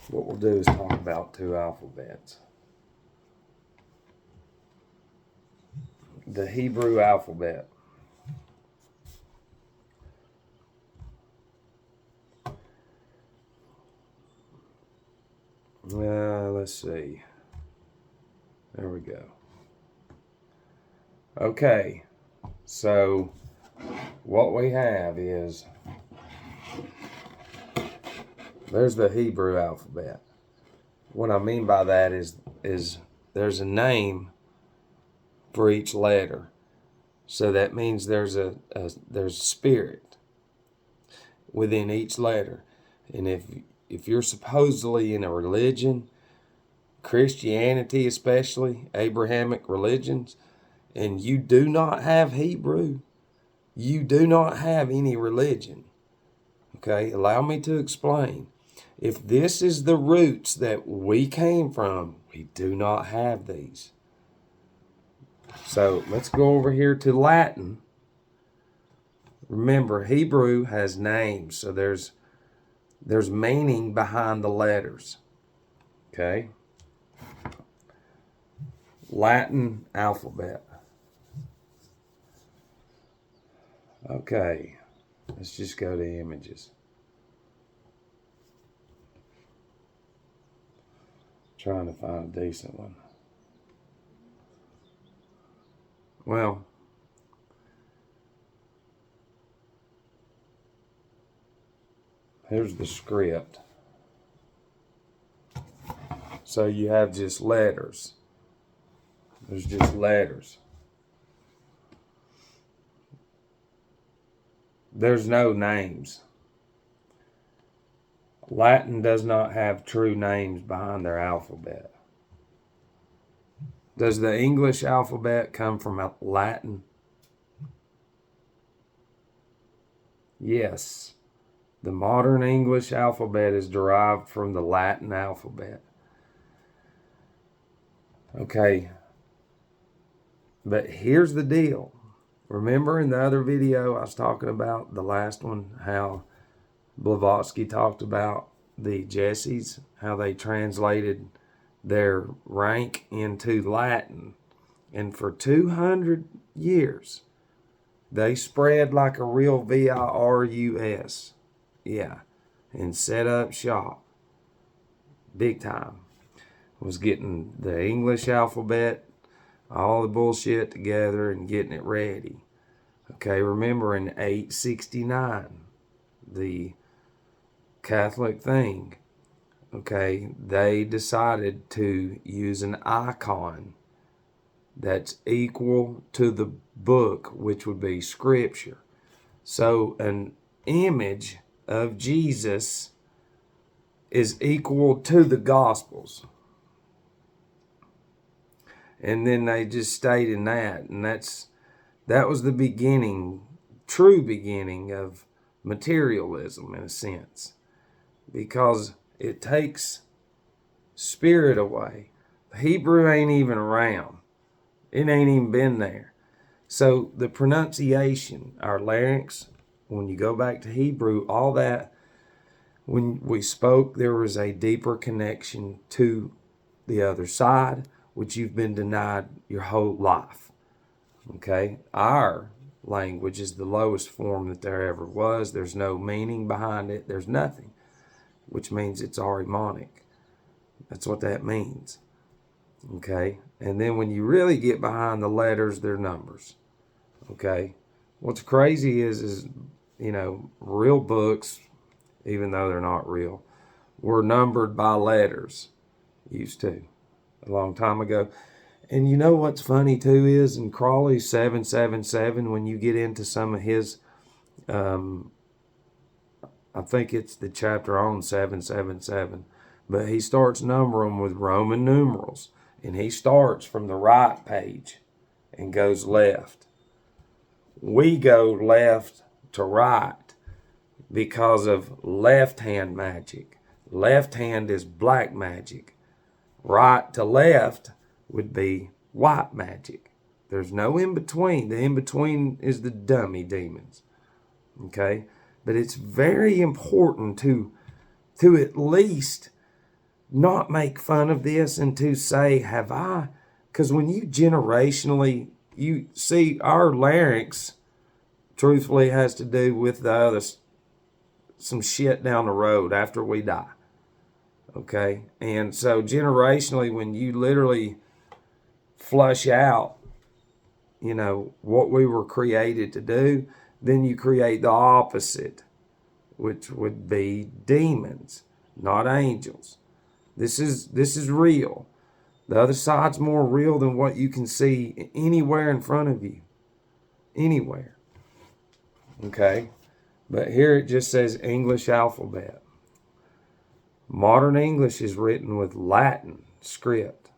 what we'll do is talk about two alphabets. The Hebrew alphabet. Let's see. There we go. Okay, so what we have is there's the Hebrew alphabet. What I mean by that is there's a name for each letter. So that means there's there's spirit within each letter. And if you're supposedly in a religion, Christianity especially, Abrahamic religions, and you do not have Hebrew, you do not have any religion. Okay, allow me to explain. If this is the roots that we came from, we do not have these. So let's go over here to Latin. Remember, Hebrew has names, so there's meaning behind the letters. Okay? Latin alphabet. Okay, let's just go to images. Trying to find a decent one. Well, here's the script. So you have just letters. There's just letters. There's no names. Latin does not have true names behind their alphabet. Does the English alphabet come from Latin? Yes. The modern English alphabet is derived from the Latin alphabet. Okay. But here's the deal. Remember in the other video I was talking about, the last one, how Blavatsky talked about the Jessies, how they translated their rank into Latin. And for 200 years, they spread like a real virus. Yeah. And set up shop. Big time. Was getting the English alphabet, all the bullshit together and getting it ready. Okay, remember in 869, the Catholic thing, okay, they decided to use an icon that's equal to the book, which would be Scripture. So an image of Jesus is equal to the Gospels. And then they just stayed in that. And that was the beginning, true beginning of materialism in a sense. Because it takes spirit away. Hebrew ain't even around. It ain't even been there. So the pronunciation, our larynx, when you go back to Hebrew, all that, when we spoke, there was a deeper connection to the other side, which you've been denied your whole life. Okay? Our language is the lowest form that there ever was. There's no meaning behind it. There's nothing, which means it's Ahrimanic. That's what that means. Okay? And then when you really get behind the letters, they're numbers. Okay? What's crazy is real books, even though they're not real, were numbered by letters. Used to. A long time ago. And you know what's funny too is in Crawley's 777, when you get into some of his, I think it's the chapter on 777, but he starts numbering with Roman numerals. And he starts from the right page and goes left. We go left to right because of left hand magic. Left hand is black magic. Right to left would be white magic. There's no in between. The in between is the dummy demons. Okay? But it's very important to at least not make fun of this and to say, have I? Because when you generationally, you see our larynx, truthfully, has to do with the other, some shit down the road after we die. Okay? And so generationally, when you literally flush out, what we were created to do, then you create the opposite, which would be demons, not angels. This is real. The other side's more real than what you can see anywhere in front of you. Anywhere. Okay? But here it just says English alphabet. Modern English is written with Latin script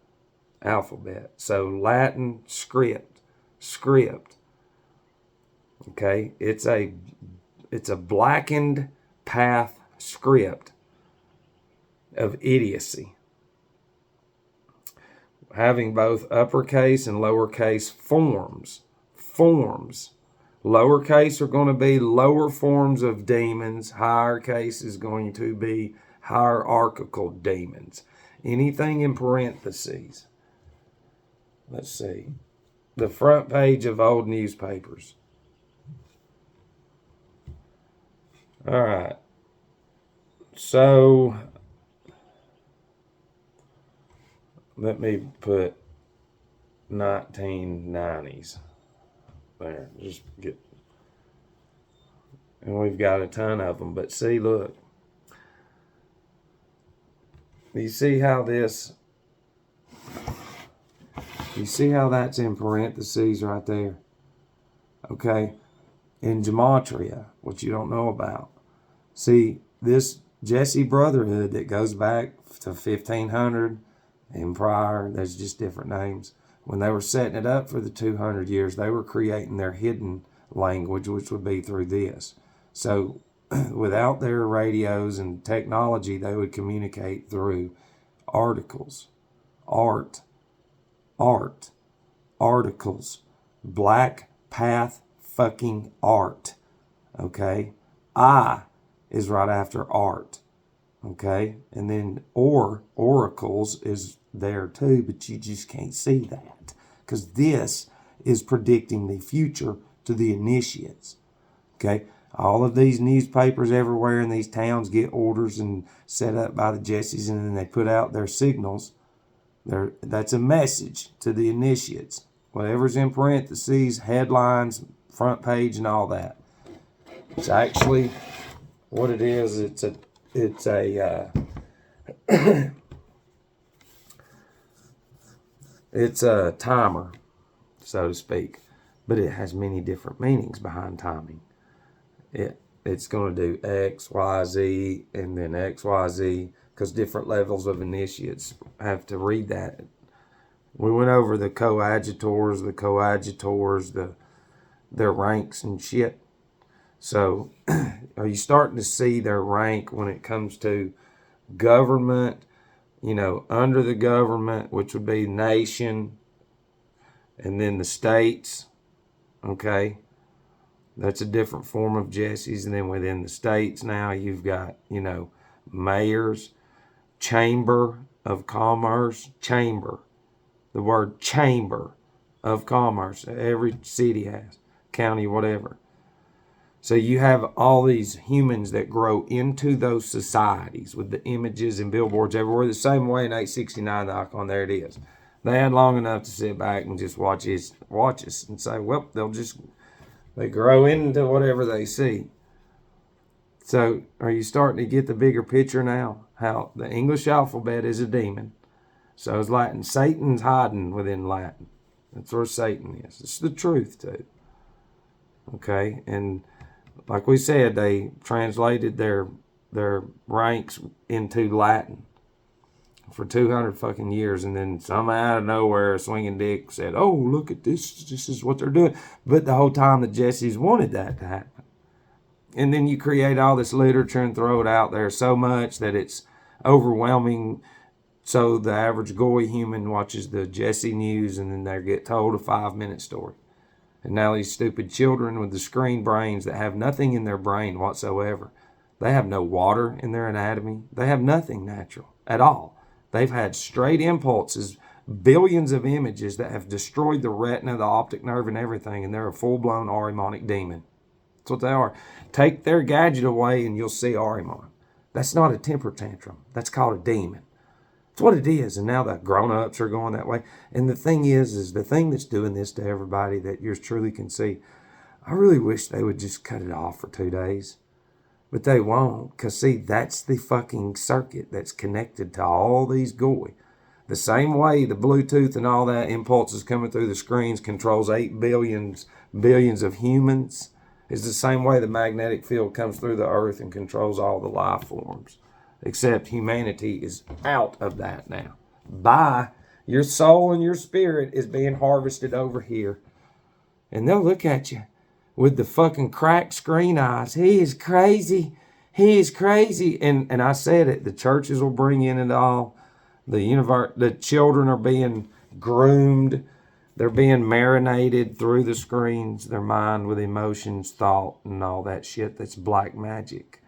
alphabet. So Latin script. Okay? It's a blackened path script of idiocy, having uppercase and lowercase forms. Lowercase are going to be lower forms of demons. Higher case is going to be hierarchical demons. Anything in parentheses. Let's see. The front page of old newspapers. All right. So let me put 1990s there. Just get, and we've got a ton of them. But see, look. You see how that's in parentheses right there? Okay. In gematria, what you don't know about. See, this Jesse Brotherhood that goes back to 1500 and prior, there's just different names. When they were setting it up for the 200 years, they were creating their hidden language, which would be through this. So without their radios and technology, they would communicate through articles, articles, black path fucking art. Okay? I is right after art. Okay? And then oracles is there too, but you just can't see that. Because this is predicting the future to the initiates. Okay? All of these newspapers everywhere in these towns get orders and set up by the Jessies, and then they put out their signals. That's a message to the initiates. Whatever's in parentheses, headlines, front page, and all that. It's actually what it is. It's a it's a timer, so to speak, but it has many different meanings behind timing. It's going to do X, Y, Z, and then X, Y, Z, because different levels of initiates have to read that. We went over the coadjutors, their ranks and shit. So, are you starting to see their rank when it comes to government, under the government, which would be nation, and then the states, okay? That's a different form of Jesse's. And then within the states now, you've got, mayors, chamber of commerce, chamber. The word chamber of commerce. Every city has, county, whatever. So you have all these humans that grow into those societies with the images and billboards everywhere. The same way in 869, the icon, there it is. They had long enough to sit back and just watch us and say, well, they grow into whatever they see. So are you starting to get the bigger picture now? How the English alphabet is a demon. So is Latin. Satan's hiding within Latin. That's where Satan is. It's the truth too. Okay? And like we said, they translated their ranks into Latin for 200 fucking years, and then some out of nowhere, a swinging dick said, oh, look at this, this is what they're doing. But the whole time the Jessies wanted that to happen. And then you create all this literature and throw it out there so much that it's overwhelming. So the average goy human watches the Jesse news, and then they get told a 5-minute story. And now these stupid children with the screen brains that have nothing in their brain whatsoever. They have no water in their anatomy. They have nothing natural at all. They've had straight impulses, billions of images that have destroyed the retina, the optic nerve, and everything, and they're a full-blown Ahrimanic demon. That's what they are. Take their gadget away and you'll see Ahriman. That's not a temper tantrum. That's called a demon. That's what it is. And now the grown-ups are going that way. And the thing is the thing that's doing this to everybody that yours truly can see, I really wish they would just cut it off for 2 days. But they won't, because see, that's the fucking circuit that's connected to all these goy. The same way the Bluetooth and all that impulses coming through the screens controls 8 billions of humans, is the same way the magnetic field comes through the earth and controls all the life forms. Except humanity is out of that now. Bye. Your soul and your spirit is being harvested over here. And they'll look at you with the fucking cracked screen eyes. He is crazy. He is crazy. And I said it, the churches will bring in it all. The children are being groomed. They're being marinated through the screens, their mind with emotions, thought, and all that shit. That's black magic.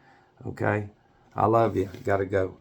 Okay? I love you. Gotta go.